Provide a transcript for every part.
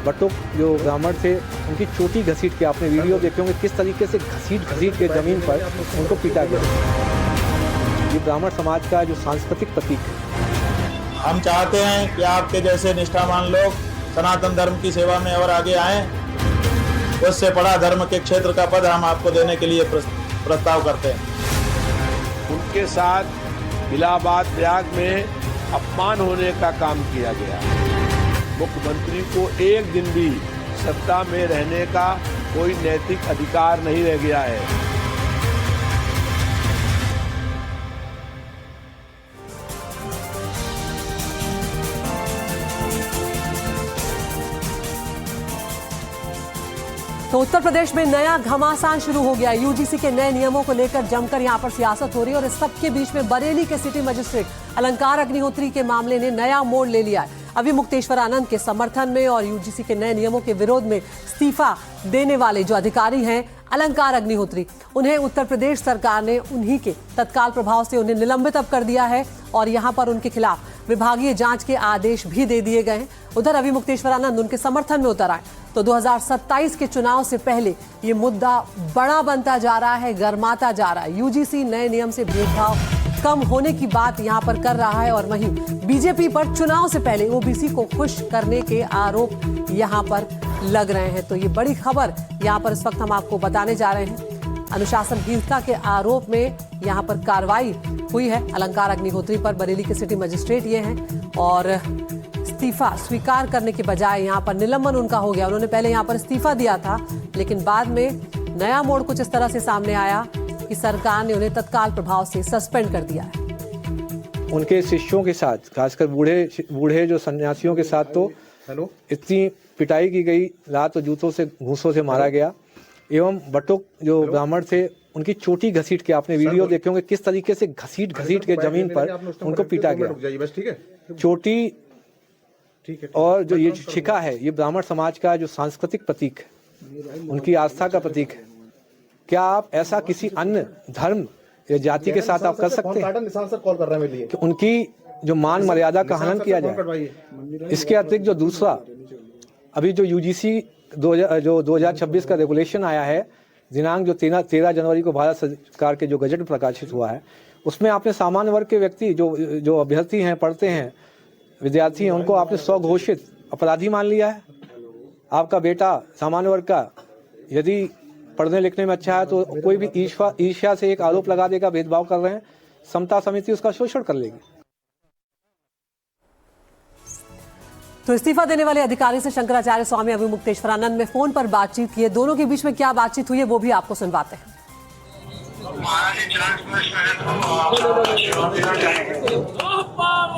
बटुक जो ब्राह्मण थे उनकी चोटी घसीट के, आपने वीडियो देखे होंगे किस तरीके से घसीट के ज़मीन पर उनको पीटा गया। ये ब्राह्मण समाज का जो सांस्कृतिक प्रतीक है। हम चाहते हैं कि आपके जैसे निष्ठावान लोग सनातन धर्म की सेवा में और आगे आएं। उससे बड़ा धर्म के क्षेत्र का पद हम आपको देने के लिए प्रस्ताव करते हैं। उनके साथ इलाहाबाद प्रयाग में अपमान होने का काम किया गया। मुख्यमंत्री को एक दिन भी सत्ता में रहने का कोई नैतिक अधिकार नहीं रह गया है। तो उत्तर प्रदेश में नया घमासान शुरू हो गया। यूजीसी के नए नियमों को लेकर जमकर यहां पर सियासत हो रही है और इस सबके बीच में बरेली के सिटी मजिस्ट्रेट अलंकार अग्निहोत्री के मामले ने नया मोड़ ले लिया है। अभी मुक्तेश्वर आनंद के समर्थन में और यूजीसी के नए नियमों के विरोध में इस्तीफा देने वाले जो अधिकारी हैं अलंकार अग्निहोत्री, उन्हें उत्तर प्रदेश सरकार ने उन्हीं के तत्काल प्रभाव से उन्हें निलंबित अब कर दिया है और यहां पर उनके खिलाफ विभागीय जांच के आदेश भी दे दिए गए हैं। उधर अभी मुक्तेश्वर आनंद उनके समर्थन में उतर आए तो 2027 के चुनाव से पहले ये मुद्दा बड़ा बनता जा रहा है, गर्माता जा रहा है। यूजीसी नए नियम से भेदभाव कम होने की बात यहां पर कर रहा है और वहीं बीजेपी पर चुनाव से पहले ओबीसी को खुश करने के आरोप यहां पर लग रहे हैं। तो ये बड़ी खबर यहां पर इस वक्त हम आपको बताने जा रहे हैं। अनुशासनहीनता के आरोप में यहां पर कार्रवाई हुई है अलंकार अग्निहोत्री पर। बरेली के सिटी मजिस्ट्रेट ये हैं और इस्तीफा स्वीकार करने के बजाय यहां पर निलंबन उनका हो गया। उन्होंने पहले यहां पर इस्तीफा दिया था लेकिन बाद में नया मोड़ कुछ इस तरह से सामने आया कि सरकार ने उन्हें तत्काल प्रभाव से सस्पेंड कर दिया है। उनके शिष्यों के साथ, खासकर बूढ़े जो सन्यासियों के साथ तो इतनी पिटाई की गई, लात और जूतों से घूंसों से मारा गया। एवं बटुक जो ब्राह्मण थे उनकी चोटी घसीट के, आपने वीडियो देखे होंगे किस तरीके से घसीट के जमीन पर उनको पीटा गया। चोटी और जो ये शिखा है ये ब्राह्मण समाज का जो सांस्कृतिक प्रतीक है, उनकी आस्था का प्रतीक है। क्या आप ऐसा किसी अन्य धर्म या जाति के साथ आप कर सकते हैं कि उनकी जो मान मर्यादा का हनन किया जाए? इसके अतिरिक्त जो दूसरा अभी जो यूजीसी 2026 का रेगुलेशन आया है, दिनांक जो 13 जनवरी को भारत सरकार के जो गजट प्रकाशित हुआ है, उसमें आपने सामान्य वर्ग के व्यक्ति जो अभ्यर्थी हैं, पढ़ते हैं, विद्यार्थी हैं, उनको आपने स्वघोषित अपराधी मान लिया है। आपका बेटा सामान्य वर्ग का यदि पढ़ने लिखने में अच्छा है तो कोई भी ईर्ष्या से एक आरोप लगा देगा, भेदभाव कर रहे हैं, समता समिति उसका शोषण कर लेगी। तो इस्तीफा देने वाले अधिकारी से शंकराचार्य स्वामी अभी मुक्तेश्वर आनंद में फोन पर बातचीत की है। दोनों के बीच में क्या बातचीत हुई है वो भी आपको सुनवाते हैं।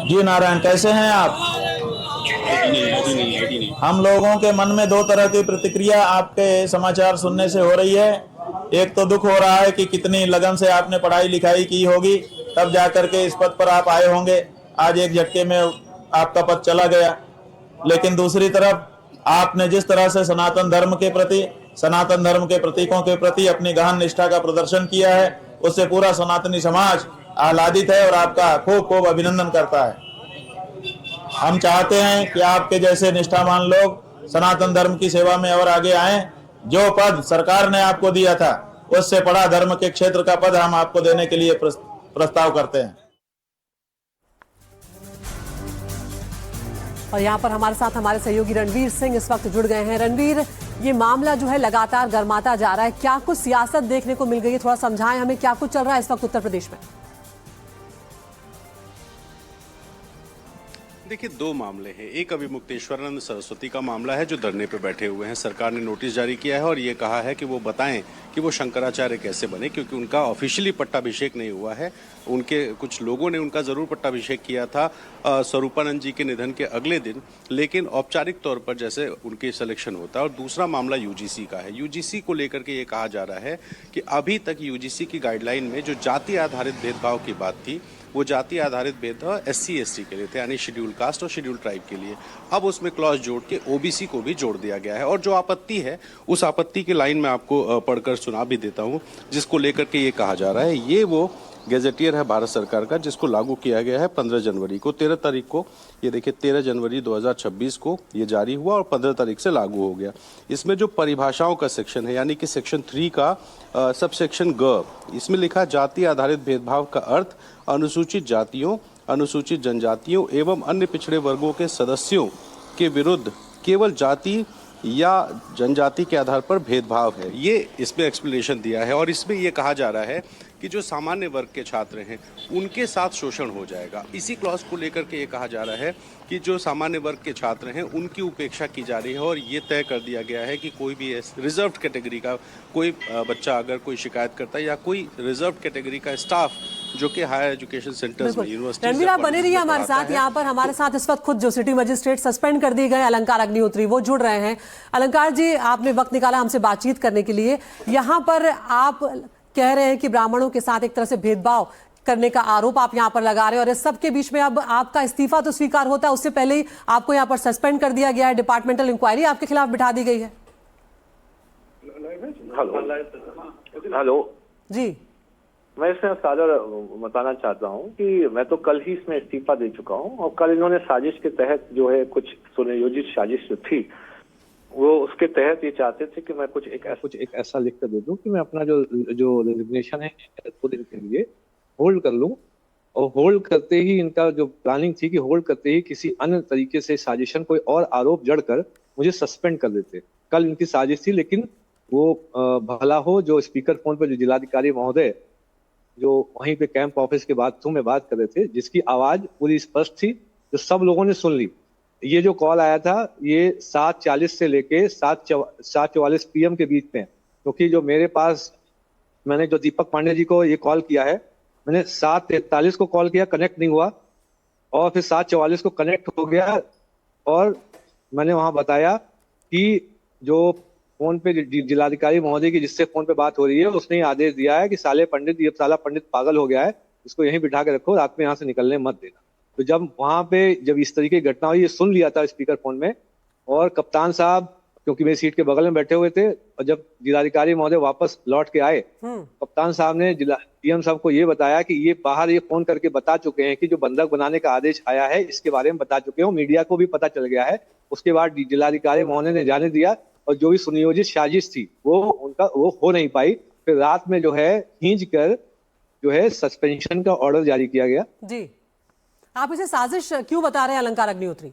जी नारायण, कैसे हैं आप? हम लोगों के मन में दो तरह की प्रतिक्रिया आपके समाचार सुनने से हो रही है। एक तो दुख हो रहा है कि कितनी लगन से आपने पढ़ाई लिखाई की होगी, तब जाकर के इस पद पर आप आए होंगे। आज एक झटके में आपका पद चला गया। लेकिन दूसरी तरफ आपने जिस तरह से सनातन धर्म के प्रति, सनातन धर्म के प्रतीकों के प्रति अपनी गहन निष्ठा का प्रदर्शन किया है, उससे पूरा सनातनी समाज आह्लादित है और आपका खूब खूब अभिनंदन करता है। हम चाहते हैं कि आपके जैसे निष्ठावान लोग सनातन धर्म की सेवा में और आगे आएं। जो पद सरकार ने आपको दिया था उससे बड़ा धर्म के क्षेत्र का पद हम आपको देने के लिए प्रस्ताव करते हैं। और यहाँ पर हमारे साथ हमारे सहयोगी रणवीर सिंह इस वक्त जुड़ गए हैं। रणवीर, ये मामला जो है लगातार गर्माता जा रहा है, क्या कुछ सियासत देखने को मिल गई है? थोड़ा समझाएं हमें, क्या कुछ चल रहा है इस वक्त उत्तर प्रदेश में? देखिए, दो मामले हैं। एक अभी मुक्तेश्वरानंद सरस्वती का मामला है जो धरने पे बैठे हुए हैं। सरकार ने नोटिस जारी किया है और ये कहा है कि वो बताएं कि वो शंकराचार्य कैसे बने, क्योंकि उनका ऑफिशियली पट्टाभिषेक नहीं हुआ है। उनके कुछ लोगों ने उनका ज़रूर पट्टाभिषेक किया था स्वरूपानंद जी के निधन के अगले दिन, लेकिन औपचारिक तौर पर जैसे उनके सिलेक्शन होता है। और दूसरा मामला यूजीसी का है। यूजीसी को लेकर के ये कहा जा रहा है कि अभी तक यूजीसी की गाइडलाइन में जो जाति आधारित भेदभाव की बात थी, वो जाति आधारित भेदभाव SC ST के लिए थे, यानी शेड्यूल कास्ट और शेड्यूल ट्राइब के लिए। अब उसमें क्लॉज जोड़ के OBC को भी जोड़ दिया गया है। और जो आपत्ति है, उस आपत्ति की लाइन मैं आपको पढ़कर सुना भी देता हूँ, जिसको लेकर के ये कहा जा रहा है। ये वो गैजेटियर है भारत सरकार का, जिसको लागू किया गया है 15 जनवरी को। 13 तारीख को, ये देखिए 13 जनवरी 2026 को ये जारी हुआ और 15 तारीख से लागू हो गया। इसमें जो परिभाषाओं का सेक्शन है, यानी कि सेक्शन 3 का सब सेक्शन ग, इसमें लिखा जाति आधारित भेदभाव का अर्थ अनुसूचित जातियों, अनुसूचित जनजातियों एवं अन्य पिछड़े वर्गों के सदस्यों के विरुद्ध केवल जाति या जनजाति के आधार पर भेदभाव है। ये इसमें एक्सप्लेनेशन दिया है और इसमें ये कहा जा रहा है कि जो सामान्य वर्ग के छात्र हैं उनके साथ शोषण हो जाएगा। इसी क्लॉज को लेकर के ये कहा जा रहा है कि जो सामान्य वर्ग के छात्र हैं उनकी उपेक्षा की जा रही है और ये तय कर दिया गया है कि कोई भी रिजर्व्ड कैटेगरी का कोई बच्चा अगर कोई शिकायत करता है या कोई रिजर्व्ड कैटेगरी का स्टाफ जो कि हायर एजुकेशन सेंटर्स में, यूनिवर्सिटी, रणवीर आप बने रहिए हमारे साथ। यहाँ पर हमारे साथ इस वक्त खुद जो सिटी मजिस्ट्रेट सस्पेंड कर दिए गए अलंकार अग्निहोत्री वो जुड़ रहे हैं। अलंकार जी, आपने वक्त निकाला हमसे बातचीत करने के लिए। यहाँ पर आप कह रहे हैं कि ब्राह्मणों के साथ एक तरह से भेदभाव करने का आरोप आप यहां पर लगा रहे हैं और इस सब के बीच में अब आपका इस्तीफा तो स्वीकार होता है, उससे पहले ही आपको यहां पर सस्पेंड कर दिया गया है, डिपार्टमेंटल इंक्वायरी आपके खिलाफ बिठा दी गई है। हेलो जी, मैं इसमें सारा बताना चाहता हूं कि मैं तो कल ही इसमें इस्तीफा दे चुका हूं और कल इन्होंने साजिश के तहत जो है कुछ सुनियोजित साजिश जो थी वो उसके तहत ये चाहते थे कि मैं कुछ एक ऐसा लिख कर दे दूं कि मैं अपना जो रेजिग्नेशन है 2 दिन के लिए होल्ड कर लूं और होल्ड करते ही इनका जो प्लानिंग थी कि होल्ड करते ही किसी अन्य तरीके से साजिशन कोई और आरोप जड़कर मुझे सस्पेंड कर देते। कल इनकी साजिश थी, लेकिन वो भला हो जो स्पीकर फोन पर जो जिलाधिकारी महोदय जो वहीं पे कैंप ऑफिस के बाथरूम में बात कर रहे थे, जिसकी आवाज पूरी स्पष्ट थी, जो सब लोगों ने सुन ली। ये जो कॉल आया था ये 7:40 से लेके 7:44 PM के बीच में, क्योंकि जो मेरे पास मैंने जो दीपक पांडे जी को ये कॉल किया है, मैंने 7:43 को कॉल किया, कनेक्ट नहीं हुआ और फिर 7:44 को कनेक्ट हो गया और मैंने वहां बताया कि जो फोन पे जिलाधिकारी महोदय की जिससे फोन पे बात हो रही है उसने आदेश दिया है कि साला पंडित पागल हो गया है, इसको यहीं बिठा के रखो, रात में यहाँ से निकलने मत देना। तो जब वहां पे जब इस तरीके की घटना हुई, ये सुन लिया था स्पीकर फोन में और कप्तान साहब क्योंकि मेरी सीट के बगल में बैठे हुए थे और जब जिलाधिकारी महोदय वापस लौट के आए, कप्तान साहब ने डीएम साहब को ये बताया कि ये बाहर ये फोन करके बता चुके हैं कि जो बंधक बनाने का आदेश आया है इसके बारे में बता चुके हैं, मीडिया को भी पता चल गया है। उसके बाद जिलाधिकारी महोदय ने जाने दिया और जो भी सुनियोजित साजिश थी वो हो नहीं पाई। फिर रात में जो है खींच कर जो है सस्पेंशन का ऑर्डर जारी किया गया। जी, आप इसे साजिश क्यों बता रहे हैं अलंकार अग्निहोत्री?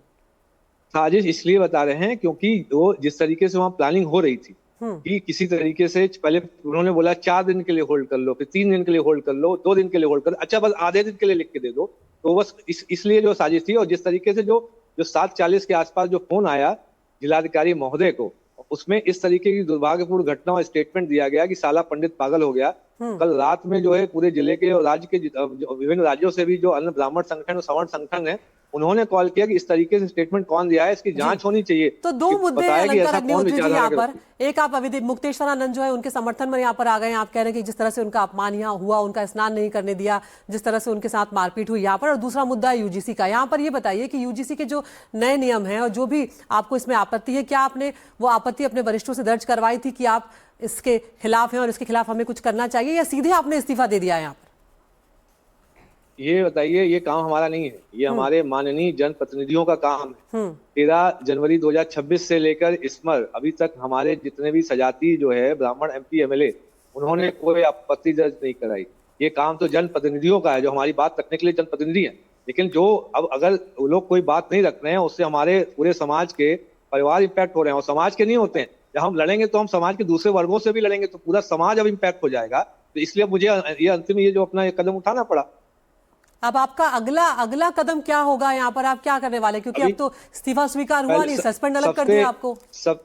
साजिश इसलिए बता रहे हैं क्योंकि वो जिस तरीके से वहां प्लानिंग हो रही थी कि किसी तरीके से पहले उन्होंने बोला 4 दिन के लिए होल्ड कर लो, फिर 3 दिन के लिए होल्ड कर लो, 2 दिन के लिए होल्ड कर लो, अच्छा बस आधे दिन के लिए लिख के दे दो। तो बस इसलिए जो साजिश थी और जिस तरीके से जो 7:40 के आसपास जो फोन आया जिलाधिकारी महोदय को, उसमें इस तरीके की दुर्भाग्यपूर्ण घटना और स्टेटमेंट दिया गया कि साला पंडित पागल हो गया। कल रात में जो है पूरे जिले के और राज्य के विभिन्न राज्यों से भी जो अन्य ब्राह्मण संगठन और सवर्ण संगठन है उन्होंने कॉल किया कि इस तरीके से स्टेटमेंट कौन दिया है, इसकी जांच होनी चाहिए। तो 2 मुद्दे हैं अलंकार अग्निहोत्री जी यहाँ पर। एक, आप अभी मुक्तेश्वरानंद जो है उनके समर्थन में यहाँ पर आ गए हैं, आप कह रहे हैं कि जिस तरह से उनका अपमान यहाँ हुआ, उनका स्नान नहीं करने दिया, जिस तरह से उनके साथ मारपीट हुई यहाँ पर। और दूसरा मुद्दा है यूजीसी का। यहाँ पर ये बताइए कि यूजीसी के जो नए नियम हैं और जो भी आपको इसमें आपत्ति है, क्या आपने वो आपत्ति अपने वरिष्ठों से दर्ज करवाई थी कि आप इसके खिलाफ हैं और इसके खिलाफ हमें कुछ करना चाहिए, या सीधे आपने इस्तीफा दे दिया है यहाँ पर? ये बताइए, ये काम हमारा नहीं है, ये हमारे माननीय जनप्रतिनिधियों का काम है। 13 जनवरी 2026 से लेकर इसमर अभी तक हमारे जितने भी सजाती जो है ब्राह्मण MP MLA उन्होंने कोई आपत्ति दर्ज नहीं कराई। ये काम तो जनप्रतिनिधियों का है जो हमारी बात रखने के लिए जनप्रतिनिधि हैं। लेकिन जो अब अगर वो लोग कोई बात नहीं रख रहे हैं उससे हमारे पूरे समाज के परिवार इम्पैक्ट हो रहे हैं और समाज के नहीं होते हैं। जब हम लड़ेंगे तो हम समाज के दूसरे वर्गों से भी लड़ेंगे, तो पूरा समाज अब इम्पैक्ट हो जाएगा। तो इसलिए मुझे ये अंतिम जो अपना कदम उठाना पड़ा। अब आपका अगला कदम क्या होगा यहाँ पर? आप क्या करने वाले? क्योंकि अब तो इस्तीफा स्वीकार हुआ नहीं, सस्पेंड अलग कर दिया आपको। सब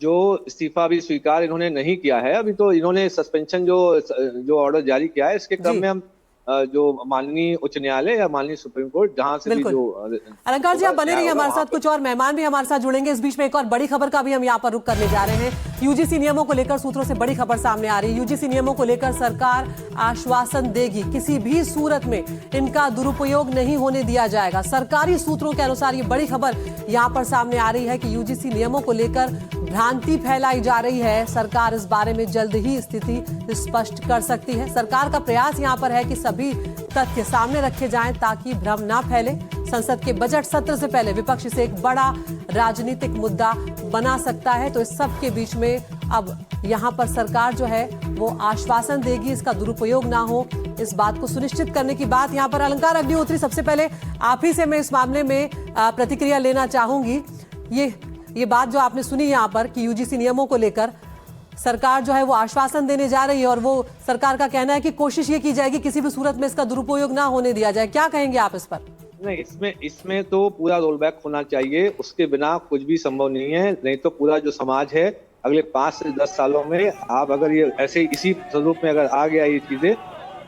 जो इस्तीफा भी स्वीकार इन्होंने नहीं किया है, अभी तो इन्होंने सस्पेंशन जो ऑर्डर जारी किया है इसके क्रम में हम जो माननीय उच्च न्यायालय या माननीय सुप्रीम कोर्ट जहां से भी बिल्कुल। जो अलंकार जी आप बने रहिए हमारे साथ, वहाँ कुछ और मेहमान भी हमारे साथ जुड़ेंगे इस बीच में। एक और बड़ी खबर का भी हम यहाँ पर रुख करने जा रहे हैं। यूजीसी नियमों को लेकर सूत्रों से बड़ी खबर सामने आ रही है। यूजीसी नियमों को लेकर सरकार आश्वासन देगी, किसी भी सूरत में इनका दुरुपयोग नहीं होने दिया जाएगा। सरकारी सूत्रों के अनुसार ये बड़ी खबर यहाँ पर सामने आ रही है कि यूजीसी नियमों को लेकर भ्रांति फैलाई जा रही है। सरकार इस बारे में जल्द ही स्थिति स्पष्ट कर सकती है। सरकार का प्रयास यहाँ पर है कि सभी तथ्य सामने रखे जाएं ताकि भ्रम ना फैले। संसद के बजट सत्र से पहले विपक्ष इसे एक बड़ा राजनीतिक मुद्दा बना सकता है। तो इस सब के बीच में अब यहाँ पर सरकार जो है वो आश्वासन देगी, इसका दुरुपयोग ना हो, इस बात को सुनिश्चित करने की बात यहाँ पर। अलंकार अग्निहोत्री, सबसे पहले आप ही से मैं इस मामले में प्रतिक्रिया लेना चाहूंगी। ये बात जो आपने सुनी यहाँ पर कि यूजीसी नियमों को लेकर सरकार जो है वो आश्वासन देने जा रही है और वो सरकार का कहना है कि कोशिश ये की जाएगी किसी भी सूरत में इसका दुरुपयोग ना होने दिया जाए। क्या कहेंगे आप इस पर? नहीं, इसमें तो पूरा रोल बैक होना चाहिए, उसके बिना कुछ भी संभव नहीं है। नहीं तो पूरा जो समाज है अगले 5 से 10 सालों में आप अगर ये ऐसे इसी स्वरूप में अगर आ गया ये चीजें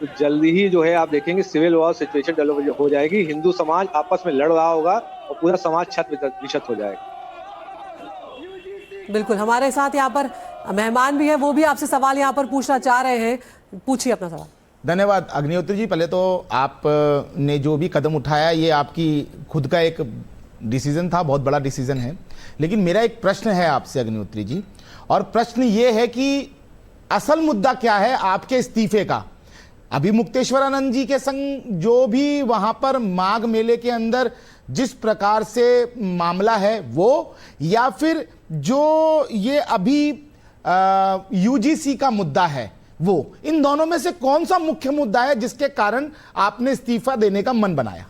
तो जल्दी ही जो है आप देखेंगे सिविल वॉर सिचुएशन डेवलप हो जाएगी। हिंदू समाज आपस में लड़ रहा होगा और पूरा समाज छत विछत हो जाएगा। बिल्कुल, हमारे साथ यहाँ पर मेहमान भी है, वो भी आपसे सवाल यहाँ पर पूछना चाह रहे हैं। पूछिए अपना सवाल। धन्यवाद अग्निहोत्री जी। पहले तो आप ने जो भी कदम उठाया ये आपकी खुद का एक डिसीजन था, बहुत बड़ा डिसीजन है। लेकिन मेरा एक प्रश्न है आपसे अग्निहोत्री जी, और प्रश्न ये है कि असल मुद्दा क्या है आपके इस्तीफे का? अभी मुक्तेश्वरानंद जी के संग जो भी वहां पर माघ मेले के अंदर जिस प्रकार से मामला है वो, या फिर जो ये अभी यूजीसी का मुद्दा है वो, इन दोनों में से कौन सा मुख्य मुद्दा है जिसके कारण आपने इस्तीफा देने का मन बनाया?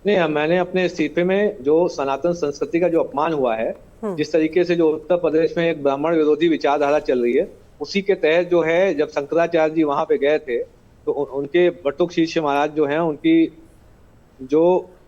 नहीं, मैंने अपने इस्तीफे में जो सनातन संस्कृति का जो अपमान हुआ है, जिस तरीके से जो उत्तर प्रदेश में एक ब्राह्मण विरोधी विचारधारा चल रही है, उसी के तहत जो है जब शंकराचार्य जी वहां पे गए थे तो उनके बटुक शिष्य महाराज जो हैं उनकी जो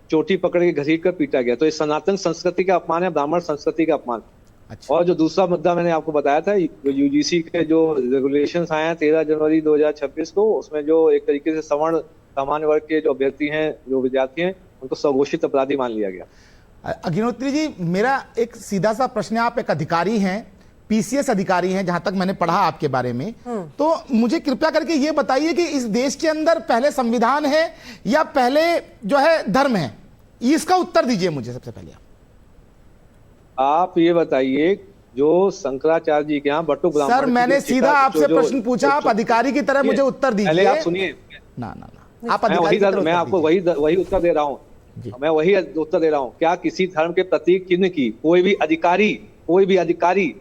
चोटी पकड़ के घसीट कर पीटा गया। तो ये सनातन संस्कृति का अपमान है, ब्राह्मण संस्कृति का अपमान। अच्छा। और जो दूसरा मुद्दा मैंने आपको बताया था, यूजीसी के जो रेगुलेशंस आए हैं 13 जनवरी 2026 को, उसमें जो एक तरीके से सवर्ण सामान्य वर्ग के जो अभ्यर्थी हैं, जो विद्यार्थी हैं, उनको स्वघोषित अपराधी मान लिया गया। अग्निहोत्री जी, मेरा एक सीधा सा प्रश्न है, आप एक अधिकारी हैं, पीसीएस अधिकारी हैं, जहां तक मैंने पढ़ा आपके बारे में, तो मुझे कृपया करके ये बताइए कि इस देश के अंदर पहले संविधान है या पहले जो है धर्म है? इसका उत्तर दीजिए मुझे सबसे पहले। आप ये बताइए, जो शंकराचार्य जी के यहाँ बटुक ब्राह्मण, सर मैंने सीधा आपसे प्रश्न पूछा, आप अधिकारी की तरह मुझे उत्तर दीजिए। पहले आप सुनिए ना, आप अधिकारी मैं आपको वही उत्तर दे रहा हूँ। मैं वही उत्तर दे रहा हूँ। क्या किसी धर्म के प्रतीक चिन्ह की कोई भी अधिकारी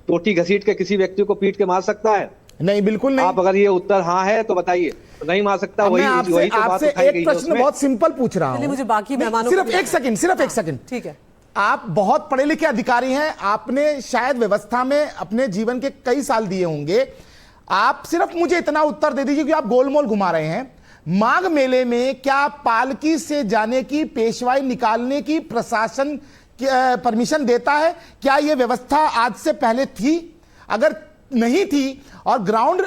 टोटी घसीट के किसी व्यक्ति को पीट के मार सकता है? नहीं, बिल्कुल नहीं। आप अगर ये उत्तर हाँ है तो बताइए। तो नहीं मार सकता। वही आपसे एक प्रश्न बहुत सिंपल पूछ रहा हूँ, मुझे बाकी मेहमानों सिर्फ एक सेकंड। ठीक है। आप बहुत पढ़े लिखे अधिकारी हैं, आपने शायद व्यवस्था में अपने जीवन के कई साल दिए होंगे। आप सिर्फ मुझे इतना उत्तर दे दीजिए कि आप गोलमोल घुमा रहे हैं। माघ मेले में क्या पालकी से जाने की, पेशवाई निकालने की प्रशासन परमिशन देता है? क्या यह व्यवस्था आज से पहले थी? अगर नहीं थी और ग्राउंड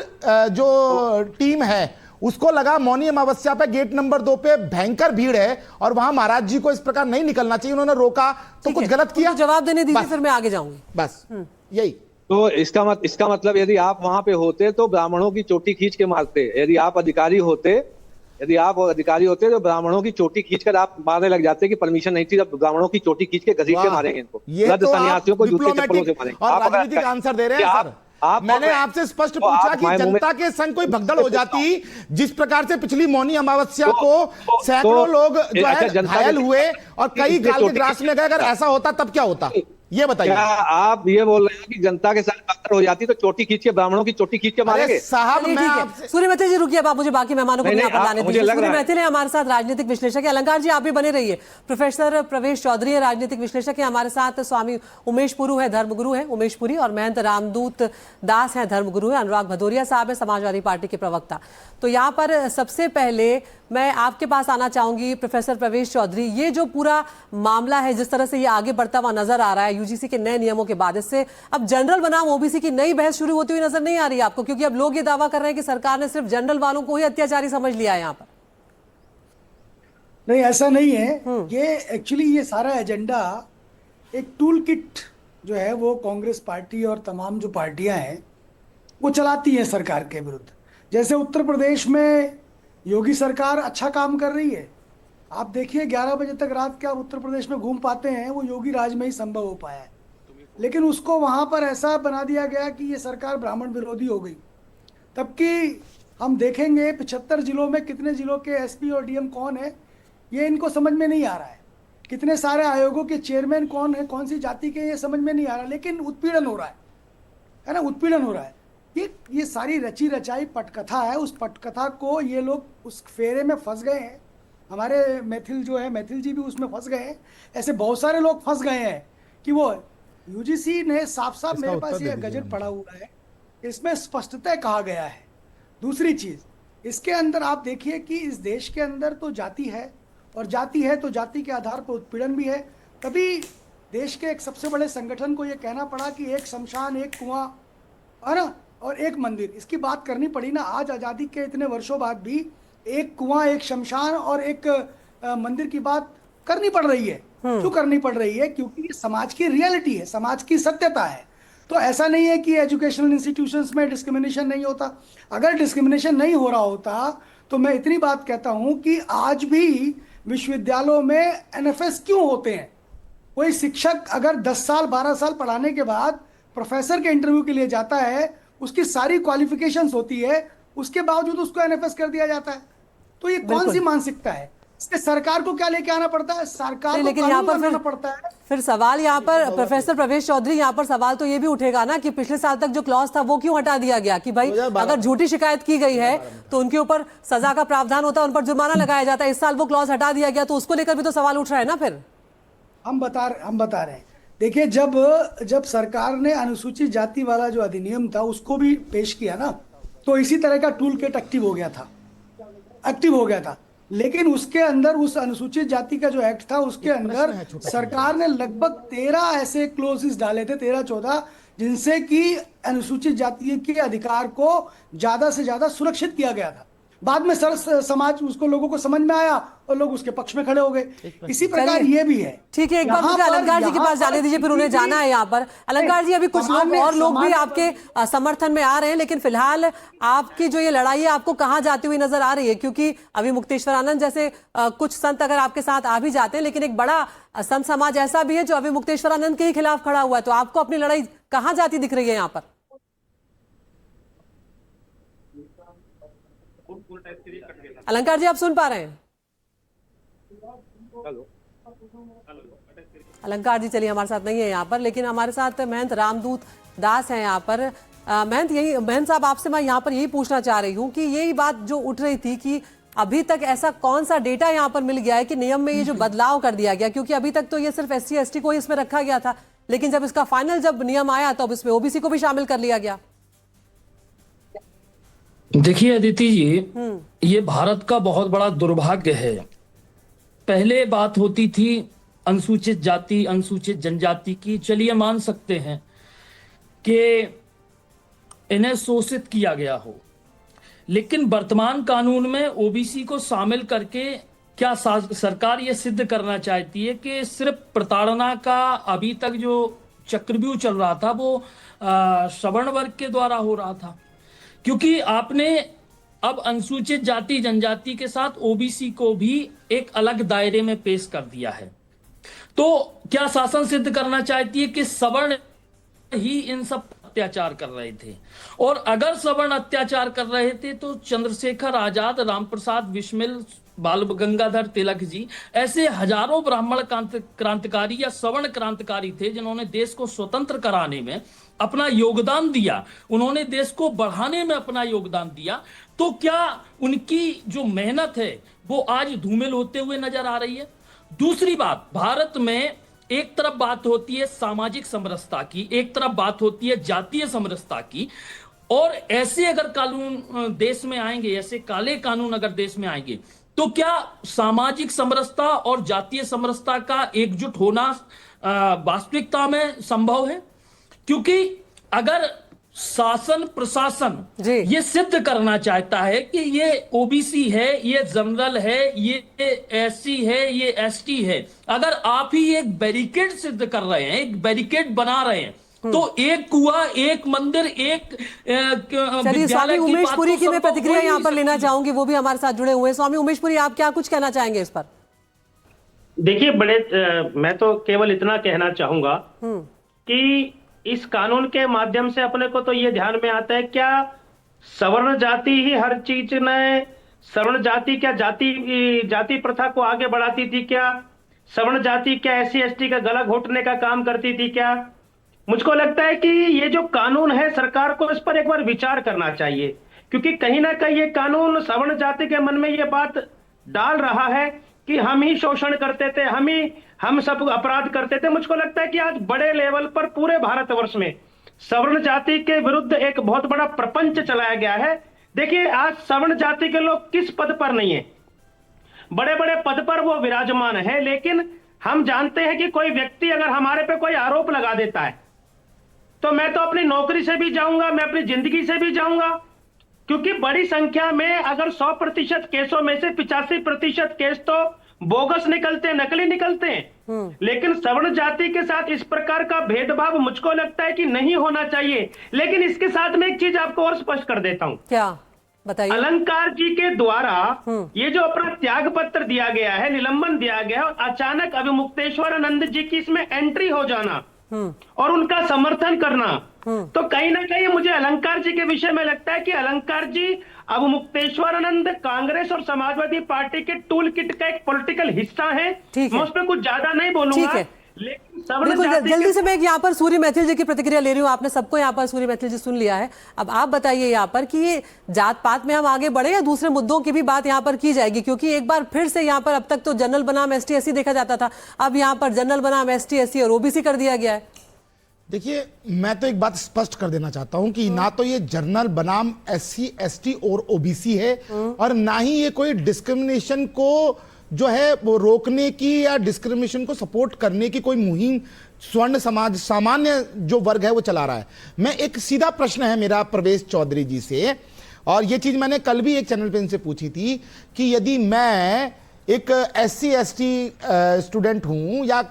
जो टीम है उसको लगा मौनी अमावस्या पे गेट नंबर 2 पे भयंकर भीड़ है और वहां महाराज जी को इस प्रकार नहीं निकलना चाहिए, उन्होंने रोका, तो कुछ गलत किया? जवाब देने दीजिए, फिर मैं आगे जाऊंगी। बस यही तो इसका मतलब यदि आप वहां पे होते तो ब्राह्मणों की चोटी खींच के मारते। यदि आप अधिकारी होते तो ब्राह्मणों की चोटी खींचकर आप मारने लग जाते कि परमिशन नहीं थी, जब ब्राह्मणों की चोटी खींच के घसीट के मारेंगे इनको, तो सन्यासियों को जूते चप्पलों से मारेंगे। और राजनीतिक आंसर दे रहे हैं सर। मैंने आपसे स्पष्ट पूछा कि जनता के संग कोई भगदड़ हो जाती, जिस प्रकार से पिछली मौनी अमावस्या को सैकड़ों लोग जो है घायल हुए और कई गाल के ग्रास में गए, अगर ऐसा होता तब क्या होता, ये बताइए। क्या आप ये बोल रहे हैं कि जनता के साथ भगदड़ हो जाती तो चोटी खींच के, ब्राह्मणों की चोटी खींच के मारेंगे? साहब सूर्यमैत्री जी रुकिए, आप मुझे बाकी मेहमानों को यहाँ पर लाने दीजिए। सूर्यमैत्री है हमारे साथ, राजनीतिक विश्लेषक है। अलंकार जी आप भी बने रहिए। प्रोफेसर प्रवेश चौधरी है, राजनीतिक विश्लेषक है हमारे साथ। स्वामी उमेश पुरी है, धर्मगुरु है उमेश पुरी, और महंत रामदूत दास है, धर्मगुरु है। अनुराग भदौरिया साहब है, समाजवादी पार्टी के प्रवक्ता। तो यहाँ पर सबसे पहले मैं आपके पास आना चाहूंगी प्रोफेसर प्रवेश चौधरी। ये जो पूरा मामला है, जिस तरह से ये आगे बढ़ता हुआ नजर आ रहा है यूजीसी के नए नियमों के बाद, इससे अब जनरल बनाम ओबीसी की नई बहस शुरू होती हुई नजर नहीं आ रही है आपको? क्योंकि अब लोग ये दावा कर रहे हैं कि सरकार ने सिर्फ जनरल वालों को ही अत्याचारी समझ लिया है यहाँ पर। नहीं, ऐसा नहीं है। ये एक्चुअली ये सारा एजेंडा एक टूल किट जो है वो कांग्रेस पार्टी और तमाम जो पार्टियां हैं वो चलाती हैं सरकार के विरुद्ध। जैसे उत्तर प्रदेश में योगी सरकार अच्छा काम कर रही है। आप देखिए 11 बजे तक रात के आप उत्तर प्रदेश में घूम पाते हैं, वो योगी राज में ही संभव हो पाया है। लेकिन उसको वहां पर ऐसा बना दिया गया कि ये सरकार ब्राह्मण विरोधी हो गई। तबकि हम देखेंगे 75 जिलों में कितने जिलों के एसपी और डीएम कौन है, ये इनको समझ में नहीं आ रहा है। कितने सारे आयोगों के चेयरमैन कौन है, कौन सी जाति के, ये समझ में नहीं आ रहा। लेकिन उत्पीड़न हो रहा है ना, उत्पीड़न हो रहा है। ये सारी रची रचाई पटकथा है। उस पटकथा को ये लोग उस फेरे में फंस गए हैं। हमारे मैथिल जो है, मैथिल जी भी उसमें फंस गए हैं। ऐसे बहुत सारे लोग फंस गए हैं कि वो यूजीसी ने साफ साफ, मेरे पास ये गजट पड़ा हुआ है, इसमें स्पष्टतः कहा गया है। दूसरी चीज, इसके अंदर आप देखिए कि इस देश के अंदर तो जाति है, और जाति है तो जाति के आधार पर उत्पीड़न भी है। तभी देश के एक सबसे बड़े संगठन को ये कहना पड़ा कि एक शमशान, एक कुआं, है ना, और एक मंदिर, इसकी बात करनी पड़ी ना। आज आज़ादी के इतने वर्षों बाद भी एक कुआं, एक शमशान और एक मंदिर की बात करनी पड़ रही है। क्यों करनी पड़ रही है? क्योंकि ये समाज की रियलिटी है, समाज की सत्यता है। तो ऐसा नहीं है कि एजुकेशनल इंस्टीट्यूशंस में डिस्क्रिमिनेशन नहीं होता। अगर डिस्क्रिमिनेशन नहीं हो रहा होता तो मैं इतनी बात कहता हूं कि आज भी विश्वविद्यालयों में एनएफएस क्यों होते हैं? कोई शिक्षक अगर 10 साल 12 साल पढ़ाने के बाद प्रोफेसर के इंटरव्यू के लिए जाता है, उसकी सारी क्वालिफिकेशंस होती है, उसके बावजूद उसको एनएफएस कर दिया जाता है। तो ये कौन सी मानसिकता है? इससे सरकार को क्या लेके आना पड़ता है? सरकार को लेकिन यहाँ पर बनाना पड़ता है। फिर सवाल यहाँ पर प्रोफेसर प्रवेश चौधरी, यहाँ पर सवाल तो ये भी उठेगा ना कि पिछले साल तक जो क्लॉज था वो क्यों हटा दिया गया कि भाई अगर झूठी शिकायत की गई है तो उनके ऊपर सजा का प्रावधान होता है, उन पर जुर्माना लगाया जाता है। इस साल वो क्लॉज हटा दिया गया, तो उसको लेकर भी तो सवाल उठ रहा है ना। फिर हम बता रहे हैं, देखिए जब सरकार ने अनुसूचित जाति वाला जो अधिनियम था उसको भी पेश किया ना, तो इसी तरह का टूल किट एक्टिव हो गया था। लेकिन उसके अंदर उस अनुसूचित जाति का जो एक्ट था उसके अंदर सरकार ने लगभग 13 ऐसे क्लोजेस डाले थे, 13-14, जिनसे कि अनुसूचित जाति के अधिकार को ज्यादा से ज्यादा सुरक्षित किया गया था। बाद में समाज उसको, लोगों को समझ में आया और लोग उसके पक्ष में खड़े हो गए। इसी प्रकार ये भी है। ठीक है, एक बार मुझे अलंकार जी के पास जाने दीजिए, फिर उन्हें जाना है यहाँ पर। अलंकार जी, अभी कुछ लोग भी आपके समर्थन में आ रहे हैं, लेकिन फिलहाल आपकी जो ये लड़ाई है आपको कहाँ जाती हुई नजर आ रही है? क्योंकि अभी मुक्तेश्वरानंद जैसे कुछ संत अगर आपके साथ आ भी जाते हैं, लेकिन एक बड़ा संत समाज ऐसा भी है जो अभी मुक्तेश्वरानंद के ही खिलाफ खड़ा हुआ है। तो आपको अपनी लड़ाई कहाँ जाती दिख रही है यहाँ पर? अलंकार जी, आप सुन पा रहे हैं? अलंकार जी चलिए हमारे साथ नहीं है यहाँ पर, लेकिन हमारे साथ महंत रामदूत दास हैं यहाँ पर। महंत साहब, आपसे मैं यहाँ पर यही पूछना चाह रही हूँ कि यही बात जो उठ रही थी कि अभी तक ऐसा कौन सा डेटा यहाँ पर मिल गया है कि नियम में ये जो बदलाव कर दिया गया? क्योंकि अभी तक तो ये सिर्फ SC/ST को ही इसमें रखा गया था, लेकिन जब इसका फाइनल जब नियम आया तो अब इसमें OBC को भी शामिल कर लिया गया। देखिए अदिति जी, ये भारत का बहुत बड़ा दुर्भाग्य है। पहले बात होती थी अनुसूचित जाति, अनुसूचित जनजाति की, चलिए मान सकते हैं कि इन्हें शोषित किया गया हो, लेकिन वर्तमान कानून में OBC को शामिल करके क्या सरकार ये सिद्ध करना चाहती है कि सिर्फ प्रताड़ना का अभी तक जो चक्रव्यूह चल रहा था वो सवर्ण वर्ग के द्वारा हो रहा था? क्योंकि आपने अब अनुसूचित जाति जनजाति के साथ OBC को भी एक अलग दायरे में पेश कर दिया है। तो क्या शासन सिद्ध करना चाहती है कि सवर्ण ही इन सब अत्याचार कर रहे थे? और अगर सवर्ण अत्याचार कर रहे थे तो चंद्रशेखर आजाद, रामप्रसाद बिस्मिल, बाल गंगाधर तिलक जी, ऐसे हजारों ब्राह्मण क्रांतिकारी या सवर्ण क्रांतिकारी थे जिन्होंने देश को स्वतंत्र कराने में अपना योगदान दिया, उन्होंने देश को बढ़ाने में अपना योगदान दिया। तो क्या उनकी जो मेहनत है वो आज धूमिल होते हुए नजर आ रही है? दूसरी बात, भारत में एक तरफ बात होती है सामाजिक समरसता की, एक तरफ बात होती है जातीय समरसता की, और ऐसे अगर कानून देश में आएंगे, ऐसे काले कानून अगर देश में आएंगे तो क्या सामाजिक समरसता और जातीय समरसता का एकजुट होना वास्तविकता में संभव है? क्योंकि अगर शासन प्रशासन जी। ये सिद्ध करना चाहता है कि ये ओबीसी है, ये जनरल है, ये एससी है, ये एसटी है, अगर आप ही एक बैरिकेड सिद्ध कर रहे हैं, एक बैरिकेड बना रहे हैं, तो एक कुआं, एक मंदिर, एक चलिए, स्वामी उमेशपुरी की मैं प्रतिक्रिया यहाँ पर लेना चाहूंगी, वो भी हमारे साथ जुड़े हुए हैं। स्वामी उमेशपुरी, आप क्या कुछ कहना चाहेंगे इस पर? देखिए, मैं तो केवल इतना कहना चाहूंगा कि इस कानून के माध्यम से अपने को तो ये ध्यान में आता है, क्या सवर्ण जाति ही हर चीज में, सवर्ण जाति क्या जाति प्रथा को आगे बढ़ाती थी? क्या सवर्ण जाति क्या SC ST का गला घोटने का काम करती थी? क्या मुझको लगता है कि ये जो कानून है, सरकार को इस पर एक बार विचार करना चाहिए, क्योंकि कहीं ना कहीं ये कानून सवर्ण जाति के मन में ये बात डाल रहा है कि हम ही शोषण करते थे, हम सब अपराध करते थे। मुझको लगता है कि आज बड़े लेवल पर पूरे भारतवर्ष में सवर्ण जाति के विरुद्ध एक बहुत बड़ा प्रपंच चलाया गया है। देखिए, आज सवर्ण जाति के लोग किस पद पर नहीं है, बड़े बड़े पद पर वो विराजमान है, लेकिन हम जानते हैं कि कोई व्यक्ति अगर हमारे पे कोई आरोप लगा देता है तो मैं तो अपनी नौकरी से भी जाऊंगा, मैं अपनी जिंदगी से भी जाऊंगा, क्योंकि बड़ी संख्या में अगर 100% केसों में से 85% केस तो बोगस निकलते हैं, नकली निकलते हैं। लेकिन सवर्ण जाति के साथ इस प्रकार का भेदभाव मुझको लगता है कि नहीं होना चाहिए। लेकिन इसके साथ में एक चीज आपको और स्पष्ट कर देता हूं। क्या बताइए? अलंकार जी के द्वारा ये जो अपना त्याग पत्र दिया गया है, निलंबन दिया गया है, और अचानक अभिमुक्तेश्वरानंद जी की इसमें एंट्री हो जाना और उनका समर्थन करना, तो कहीं ना कहीं मुझे अलंकार जी के विषय में लगता है कि अलंकार जी अवमुक्तेश्वरानंद कांग्रेस और समाजवादी पार्टी के टूल किट का एक पॉलिटिकल हिस्सा है। मैं उस पर कुछ ज्यादा नहीं बोलूंगा, लेकिन बिल्कुल जल्दी से मैं यहाँ पर सूर्य मैथिल जी की प्रतिक्रिया ले रही हूँ। आपने सबको यहाँ पर सूर्य मैथिल जी सुन लिया है। अब आप बताइए यहाँ पर कि ये जात पात में हम आगे बढ़े या दूसरे मुद्दों की भी बात यहाँ पर की जाएगी, क्योंकि एक बार फिर से यहाँ पर अब तक तो जनरल बनाम ST SC देखा जाता था, अब यहाँ पर जनरल बनाम ST SC और OBC कर दिया गया है। देखिए, मैं तो एक बात स्पष्ट कर देना चाहता हूं कि ना तो ये जनरल बनाम SC ST और OBC है और ना ही ये कोई डिस्क्रिमिनेशन को जो है वो रोकने की या डिस्क्रिमिनेशन को सपोर्ट करने की कोई मुहिम स्वर्ण समाज सामान्य जो वर्ग है वो चला रहा है। मैं एक सीधा प्रश्न है मेरा प्रवेश चौधरी जी से, और ये चीज मैंने कल भी एक चैनल पे इनसे पूछी थी कि यदि मैं एक SC ST स्टूडेंट हूं या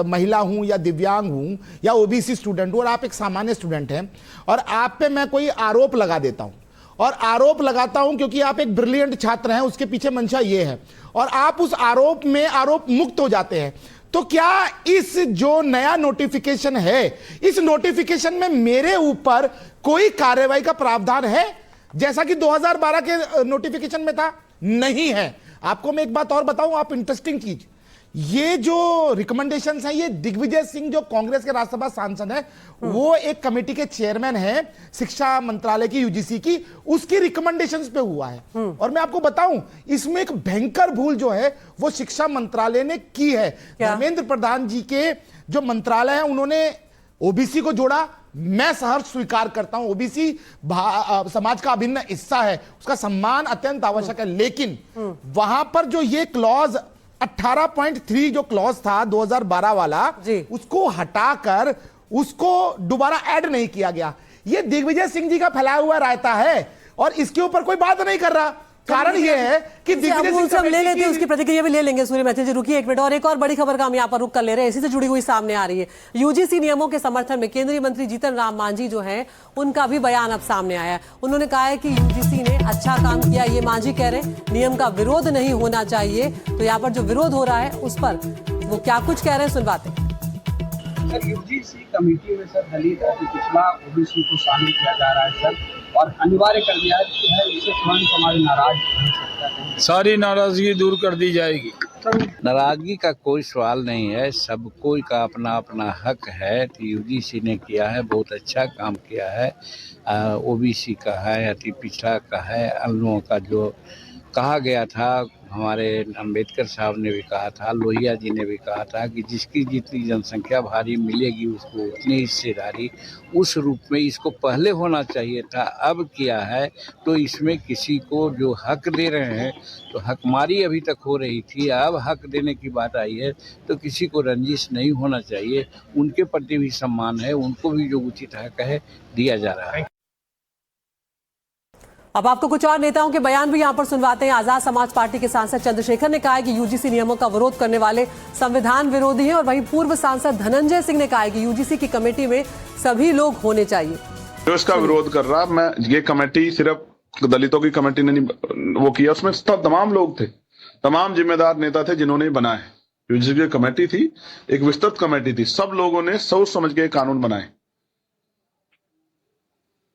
महिला हूं या दिव्यांग हूं या OBC स्टूडेंट हूं और आप एक सामान्य स्टूडेंट हैं और आप पे मैं कोई आरोप लगा देता हूं, और आरोप लगाता हूं क्योंकि आप एक ब्रिलियंट छात्र हैं, उसके पीछे मंशा ये है, और आप उस आरोप में आरोप मुक्त हो जाते हैं, तो क्या इस जो नया नोटिफिकेशन है, इस नोटिफिकेशन में मेरे ऊपर कोई कार्रवाई का प्रावधान है जैसा कि 2012 के नोटिफिकेशन में था? नहीं है। आपको मैं एक बात और बताऊं, आप इंटरेस्टिंग चीज, ये जो रिकमेंडेशंस हैं, ये दिग्विजय सिंह जो कांग्रेस के राज्यसभा सांसद हैं, वो एक कमेटी के चेयरमैन हैं शिक्षा मंत्रालय की UGC की, उसकी रिकमेंडेशंस पे हुआ है। और मैं आपको बताऊं, इसमें एक भयंकर भूल जो है वो शिक्षा मंत्रालय ने की है। धर्मेंद्र प्रधान जी के जो मंत्रालय है उन्होंने OBC को जोड़ा, मैं सहर्ष स्वीकार करता हूं, OBC समाज का अभिन्न हिस्सा है, उसका सम्मान अत्यंत आवश्यक है, लेकिन वहां पर जो ये क्लॉज 18.3 जो क्लॉज था 2012 वाला, उसको हटाकर उसको दोबारा ऐड नहीं किया गया। ये दिग्विजय सिंह जी का फैलाया हुआ रायता है और इसके ऊपर कोई बात नहीं कर रहा। कारण ये है कि दिग्विजय सिंह ले लेते हैं, उसकी प्रतिक्रिया भी ले लेंगे। सूर्य मैथिल जी रुकिए एक मिनट, और एक और बड़ी खबर का हम यहाँ पर रुक कर ले रहे हैं, इसी से जुड़ी हुई सामने आ रही है। UGC नियमों के समर्थन में केंद्रीय मंत्री जीतन राम मांझी जो हैं, उनका भी बयान अब सामने आया है। उन्होंने कहा है कि UGC ने अच्छा काम किया। ये मांझी कह रहे हैं नियम का विरोध नहीं होना चाहिए, तो यहाँ पर जो विरोध हो रहा है उस पर वो क्या कुछ कह रहे हैं, सुनवाते हैं। सर, UGC कमेटी में सर दलित अति पिछड़ा OBC को शामिल किया जा रहा है सर, और अनिवार्य कर दिया है, इससे तुरंत समाज नाराज हो सकता है। सारी नाराजगी दूर कर दी जाएगी। नाराजगी का कोई सवाल नहीं है, सब कोई का अपना अपना हक है। तो UGC ने किया है, बहुत अच्छा काम किया है। OBC का है, अति पिछड़ा का है, अन्य का जो कहा गया था हमारे अंबेडकर साहब ने भी कहा था, लोहिया जी ने भी कहा था कि जिसकी जितनी जनसंख्या भारी मिलेगी उसको उतनी हिस्सेदारी, उस रूप में इसको पहले होना चाहिए था। अब क्या है तो इसमें किसी को जो हक दे रहे हैं तो हकमारी अभी तक हो रही थी, अब हक देने की बात आई है तो किसी को रंजिश नहीं होना चाहिए, उनके प्रति भी सम्मान है, उनको भी जो उचित हक है दिया जा रहा है। अब आपको कुछ और नेताओं के बयान भी यहां पर सुनवाते हैं। आजाद समाज पार्टी के सांसद चंद्रशेखर ने कहा है कि यूजीसी नियमों का विरोध करने वाले संविधान विरोधी हैं, और वहीं पूर्व सांसद धनंजय सिंह ने कहा है कि यूजीसी की कमेटी में सभी लोग होने चाहिए। जो इसका विरोध कर रहा, मैं ये कमेटी सिर्फ दलितों की कमेटी ने नहीं वो किया, उसमें तमाम लोग थे, तमाम जिम्मेदार नेता थे जिन्होंने बनाए। यूजीसी की कमेटी थी, एक विस्तृत कमेटी थी, सब लोगों ने सोच समझ के कानून बनाए।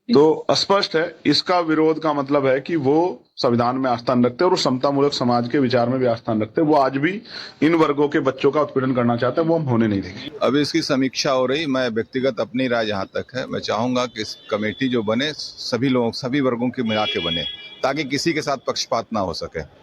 तो स्पष्ट है इसका विरोध का मतलब है कि वो संविधान में आस्था नहीं रखते और समतामूलक समाज के विचार में भी आस्था नहीं रखते। वो आज भी इन वर्गों के बच्चों का उत्पीड़न करना चाहते हैं, वो हम होने नहीं देंगे। अभी इसकी समीक्षा हो रही, मैं व्यक्तिगत अपनी राय जहां तक है, मैं चाहूंगा कि इस कमेटी जो बने सभी लोग सभी वर्गों के मिला के बने, ताकि किसी के साथ पक्षपात ना हो सके।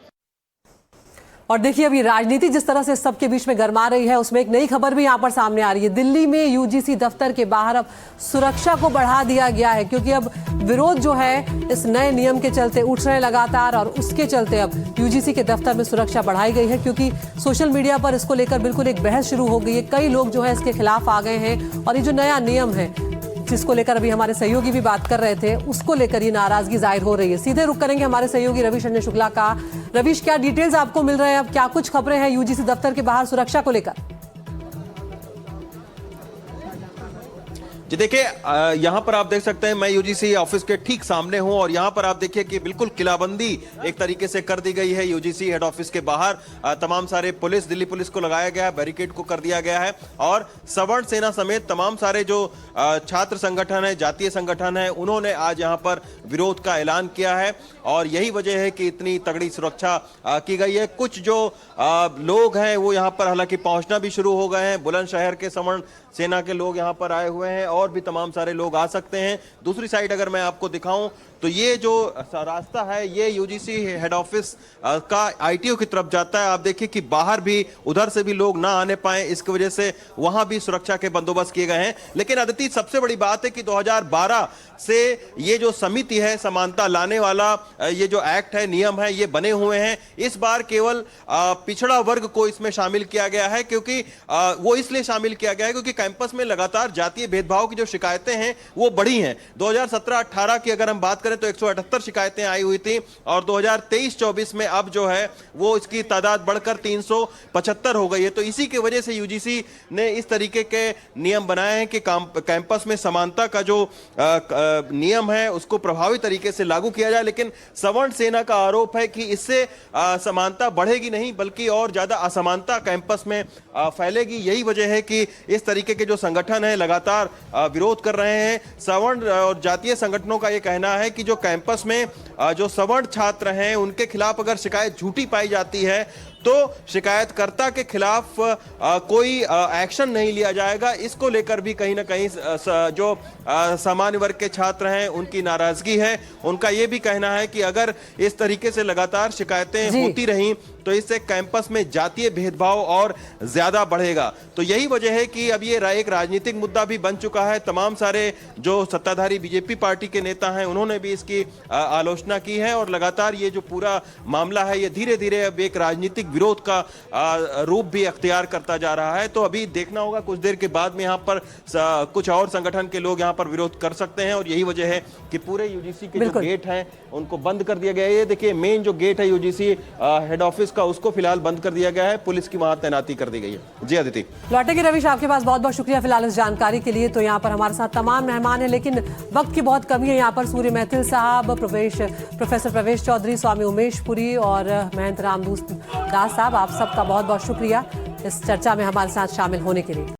और देखिए अभी राजनीति जिस तरह से सबके बीच में गरमा रही है, उसमें एक नई खबर भी यहां पर सामने आ रही है। दिल्ली में यूजीसी दफ्तर के बाहर अब सुरक्षा को बढ़ा दिया गया है, क्योंकि अब विरोध जो है इस नए नियम के चलते उठ रहे लगातार, और उसके चलते अब यूजीसी के दफ्तर में सुरक्षा बढ़ाई गई है, क्योंकि सोशल मीडिया पर इसको लेकर बिल्कुल एक बहस शुरू हो गई है। कई लोग जो है इसके खिलाफ आ गए हैं, और ये जो नया नियम है जिसको लेकर अभी हमारे सहयोगी भी बात कर रहे थे, उसको लेकर ये नाराजगी जाहिर हो रही है। सीधे रुक करेंगे हमारे सहयोगी रविश रंजन शुक्ला का। रविश, क्या डिटेल्स आपको मिल रहे हैं, अब क्या कुछ खबरें हैं यूजीसी दफ्तर के बाहर सुरक्षा को लेकर? जी देखिए, यहाँ पर आप देख सकते हैं मैं यूजीसी ऑफिस के ठीक सामने हूँ, और यहाँ पर आप देखिए कि बिल्कुल किलाबंदी एक तरीके से कर दी गई है यूजीसी हेड ऑफिस के बाहर। तमाम सारे पुलिस, दिल्ली पुलिस को लगाया गया है, बैरिकेड को कर दिया गया है, और सवर्ण सेना समेत तमाम सारे जो छात्र संगठन है, जातीय संगठन है, उन्होंने आज यहाँ पर विरोध का ऐलान किया है, और यही वजह है कि इतनी तगड़ी सुरक्षा की गई है। कुछ जो लोग हैं वो यहाँ पर हालांकि पहुंचना भी शुरू हो गए हैं। बुलंदशहर के सवर्ण सेना के लोग यहाँ पर आए हुए हैं, और भी तमाम सारे लोग आ सकते हैं। दूसरी साइड अगर मैं आपको दिखाऊं तो ये जो रास्ता है ये यूजीसी हेड ऑफिस का आईटीओ की तरफ जाता है। आप देखिए कि बाहर भी उधर से भी लोग ना आने पाए, इसकी वजह से वहां भी सुरक्षा के बंदोबस्त किए गए हैं। लेकिन अदिति, सबसे बड़ी बात है कि 2012 से ये जो समिति है समानता लाने वाला, ये जो एक्ट है, नियम है, ये बने हुए हैं। इस बार केवल पिछड़ा वर्ग को इसमें शामिल किया गया है, क्योंकि वो इसलिए शामिल किया गया है क्योंकि कैंपस में लगातार जातीय भेदभाव की जो शिकायतें हैं वो बढ़ी हैं। 2017-18 की अगर हम बात करें तो 178 शिकायतें आई हुई थी, और 2023-24 में अब जो है वो इसकी तादाद बढ़कर 375 हो गई है। तो इसी की वजह से यूजीसी ने इस तरीके के नियम बनाए हैं कि कैंपस में समानता का जो नियम है उसको प्रभावी तरीके से लागू किया जाए। लेकिन सवर्ण सेना का आरोप है कि इससे समानता बढ़ेगी नहीं, बल्कि और ज्यादा असमानता कैंपस में फैलेगी। यही वजह है कि इस तरीके के जो संगठन है लगातार विरोध कर रहे हैं। सवर्ण और जातीय संगठनों का यह कहना है कि जो कैंपस में जो सवर्ण छात्र हैं उनके खिलाफ अगर शिकायत झूठी पाई जाती है तो शिकायतकर्ता के खिलाफ कोई एक्शन नहीं लिया जाएगा। इसको लेकर भी कहीं ना कहीं जो सामान्य वर्ग के छात्र हैं उनकी नाराजगी है। उनका यह भी कहना है कि अगर इस तरीके से लगातार शिकायतें होती रहीं तो इससे कैंपस में जातीय भेदभाव और ज्यादा बढ़ेगा। तो यही वजह है कि अब ये एक राजनीतिक मुद्दा भी बन चुका है। तमाम सारे जो सत्ताधारी बीजेपी पार्टी के नेता हैं उन्होंने भी इसकी आलोचना की है, और लगातार ये जो पूरा मामला है ये धीरे धीरे अब एक राजनीतिक विरोध का रूप भी अख्तियार करता जा रहा है। तो अभी देखना होगा, कुछ देर के बाद में यहाँ पर कुछ और संगठन के लोग यहाँ पर विरोध कर सकते हैं, और यही वजह है कि पूरे यूजीसी के जो गेट हैं उनको बंद कर दिया गया है। ये देखिए मेन जो गेट है यूजीसी हेड ऑफिस का, उसको फिलहाल बंद कर दिया गया है, पुलिस की वहां तैनाती कर दी गई है। जी अदिति। लौटेंगे रविश, आपके पास बहुत बहुत शुक्रिया फिलहाल इस जानकारी के लिए। तो यहाँ पर हमारे साथ तमाम मेहमान हैं, लेकिन वक्त की बहुत कमी है। यहाँ पर सूर्य मैथिल साहब, प्रोफेसर प्रवेश चौधरी, स्वामी उमेश पुरी और महंत रामदास साहब, आप सबका बहुत बहुत शुक्रिया इस चर्चा में हमारे साथ शामिल होने के लिए।